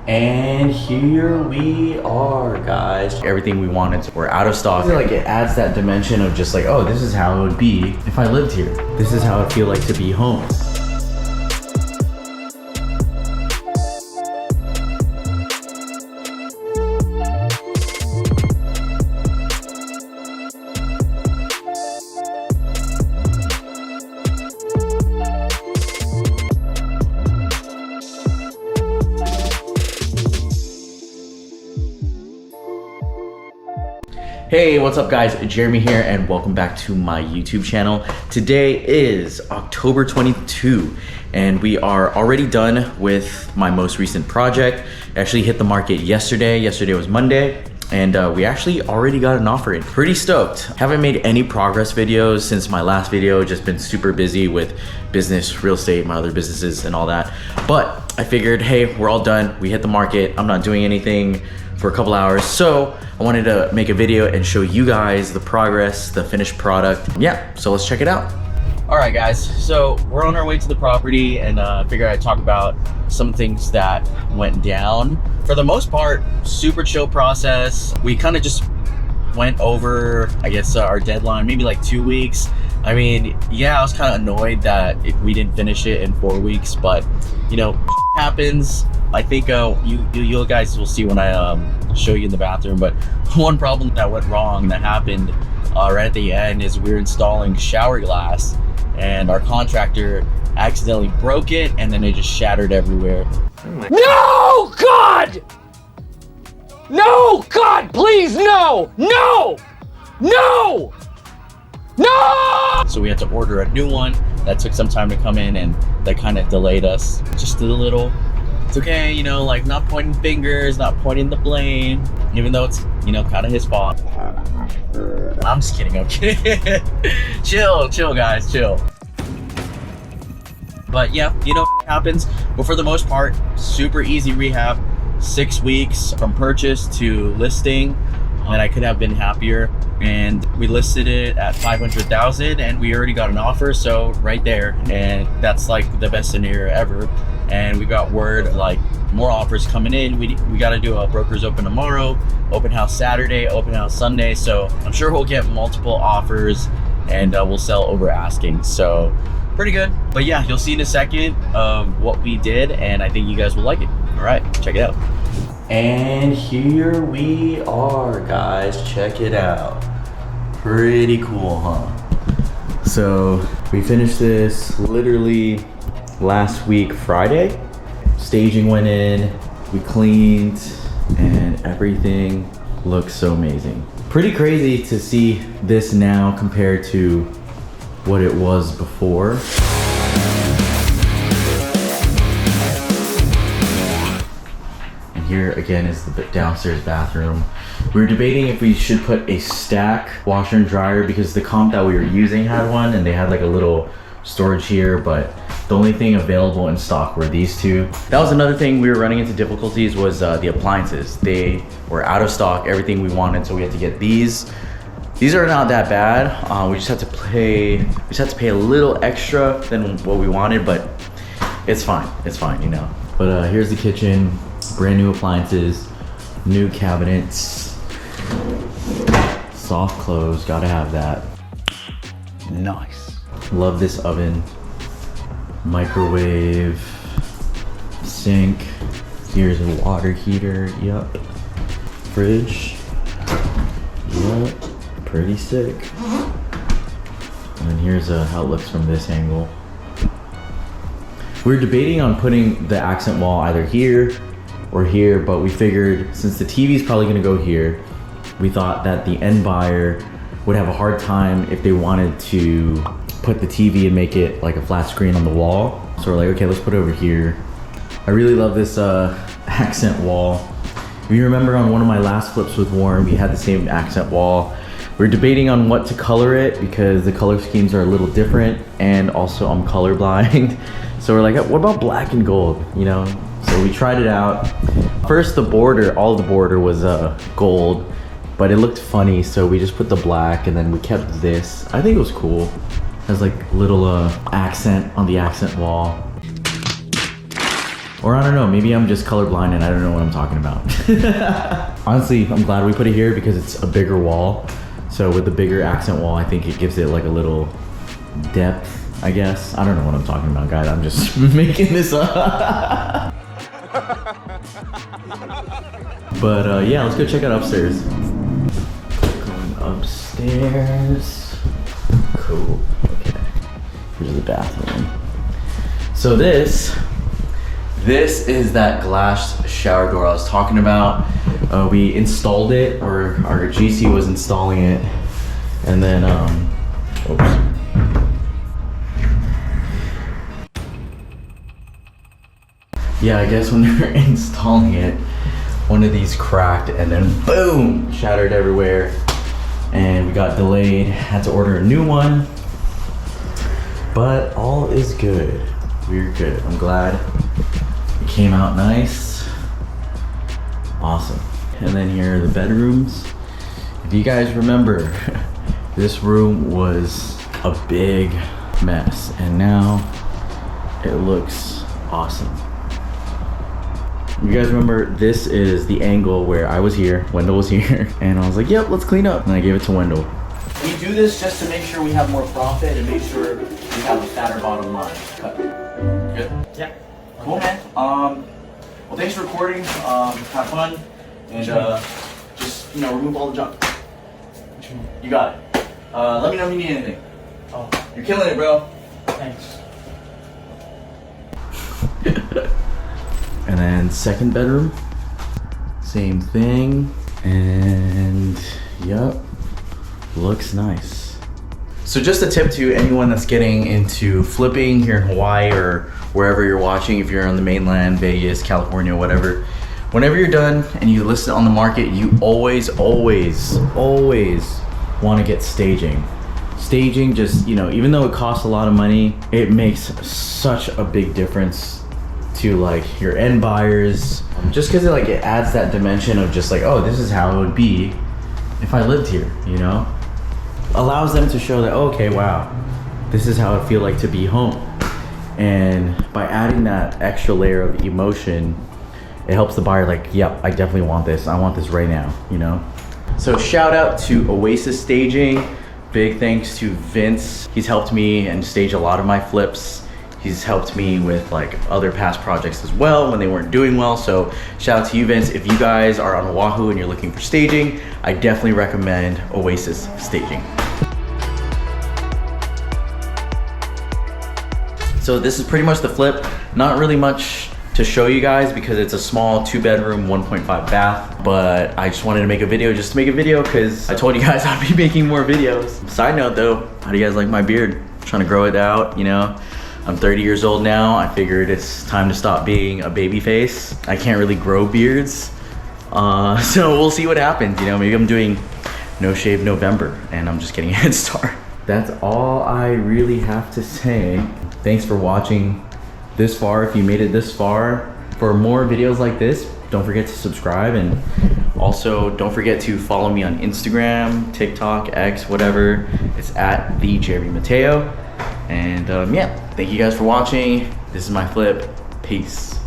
And here we are, guys. Everything we wanted, we're out of stock. Like, it adds that dimension of just like, oh, this is how it would be if I lived here. This is how it feel like to be home. Hey, what's up guys? Jeremy here and welcome back to my YouTube channel. Today is October 22 and we are already done with my most recent project. It actually hit the market yesterday. Yesterday was Monday and we actually already got an offer in. Pretty stoked. Haven't made any progress videos since my last video. Just been super busy with business, real estate, my other businesses and all that. But I figured, hey, we're all done. We hit the market. I'm not doing anything for a couple hours. So I wanted to make a video and show you guys the progress, the finished product. Yeah, so let's check it out. All right guys, so we're on our way to the property and I figured I'd talk about some things that went down. For the most part, super chill process. We kind of just went over, I guess, our deadline, maybe like 2 weeks. I mean, yeah, I was kind of annoyed that we didn't finish it in 4 weeks, but you know, happens. I think you guys will see when I show you in the bathroom, but one problem that went wrong that happened right at the end is we were installing shower glass and our contractor accidentally broke it and then it just shattered everywhere. No, God! No, God, please, no! No! No! No! So we had to order a new one. That took some time to come in and that kind of delayed us just a little. It's okay, you know, like not pointing fingers, not pointing the blame, even though it's, you know, kind of his fault. I'm just kidding, I'm kidding. Chill guys, chill. But yeah, you know, it happens. But for the most part, super easy rehab. 6 weeks from purchase to listing, and I could have been happier. And we listed it at 500,000 and we already got an offer, so right there. And that's like the best scenario ever. And we got word of like more offers coming in. We got to do a broker's open tomorrow, open house Saturday, open house Sunday. So I'm sure we'll get multiple offers and we'll sell over asking. So pretty good. But yeah, you'll see in a second of what we did and I think you guys will like it. All right, check it out. And here we are, guys. Check it out. Pretty cool, huh? So we finished this literally last week Friday. Staging went in, we cleaned, and everything looks so amazing. Pretty crazy to see this now compared to what it was before. Here again is the downstairs bathroom. We were debating if we should put a stack washer and dryer because the comp that we were using had one and they had like a little storage here, but the only thing available in stock were these two. That was another thing we were running into difficulties was the appliances. They were out of stock, everything we wanted, so we had to get these. These are not that bad. We just had to pay a little extra than what we wanted, but it's fine, you know. But here's the kitchen. Brand new appliances, new cabinets, soft clothes, gotta have that. Nice. Love this oven, microwave, sink. Here's a water heater, yep. Fridge, yep, pretty sick. And then here's how it looks from this angle. We were debating on putting the accent wall either here or here, but we figured since the TV is probably gonna go here, we thought that the end buyer would have a hard time if they wanted to put the TV and make it like a flat screen on the wall. So we're like, okay, let's put it over here. I really love this accent wall. If you remember on one of my last flips with Warren, we had the same accent wall. We were debating on what to color it because the color schemes are a little different and also I'm colorblind. So we're like, what about black and gold, you know? So we tried it out. First, the border, all the border was gold, but it looked funny, so we just put the black and then we kept this. I think it was cool. It has like little accent on the accent wall. Or I don't know, maybe I'm just colorblind and I don't know what I'm talking about. Honestly, I'm glad we put it here because it's a bigger wall. So with the bigger accent wall, I think it gives it like a little depth, I guess. I don't know what I'm talking about, guys. I'm just making this up. But yeah, let's go check out upstairs. Going upstairs. Cool, okay. Here's the bathroom. So this is that glass shower door I was talking about. We installed it, or our GC was installing it. And then, oops. Yeah, I guess when they were installing it, one of these cracked and then boom, shattered everywhere. And we got delayed, had to order a new one. But all is good. We're good. I'm glad it came out nice. Awesome. And then here are the bedrooms. If you guys remember, this room was a big mess and now it looks awesome. You guys remember, this is the angle where I was here, Wendell was here, and I was like, yep, let's clean up. And I gave it to Wendell. We do this just to make sure we have more profit and make sure we have a fatter bottom line. Cut. Good? Yeah. Cool, man. Well, thanks for recording. Have fun. And just, you know, remove all the junk. You got it. Let me know if you need anything. Oh. You're killing it, bro. Thanks. And then second bedroom, same thing, and yep, looks nice. So just a tip to anyone that's getting into flipping here in Hawaii or wherever you're watching, if you're on the mainland, Vegas, California, whatever, whenever you're done and you list it on the market, you always want to get staging. Staging just, you know, even though it costs a lot of money, it makes such a big difference to like your end buyers, just because it adds that dimension of just like, oh, this is how it would be if I lived here, you know? Allows them to show that, oh, okay, wow, this is how it feel like to be home. And by adding that extra layer of emotion, it helps the buyer like, yep, I definitely want this. I want this right now, you know? So shout out to Oasis Staging. Big thanks to Vince. He's helped me and stage a lot of my flips. He's helped me with like other past projects as well when they weren't doing well. So shout out to you, Vince. If you guys are on Oahu and you're looking for staging, I definitely recommend Oasis Staging. So this is pretty much the flip. Not really much to show you guys because it's a small 2-bedroom, 1.5 bath, but I just wanted to make a video just to make a video because I told you guys I'd be making more videos. Side note though, how do you guys like my beard? I'm trying to grow it out, you know? I'm 30 years old now. I figured it's time to stop being a baby face. I can't really grow beards. So we'll see what happens. You know, maybe I'm doing No Shave November and I'm just getting a head start. That's all I really have to say. Thanks for watching this far. If you made it this far, for more videos like this, don't forget to subscribe, and also don't forget to follow me on Instagram, TikTok, X, whatever. It's at the Jeremy Mateo. And yeah, thank you guys for watching. This is my flip. Peace.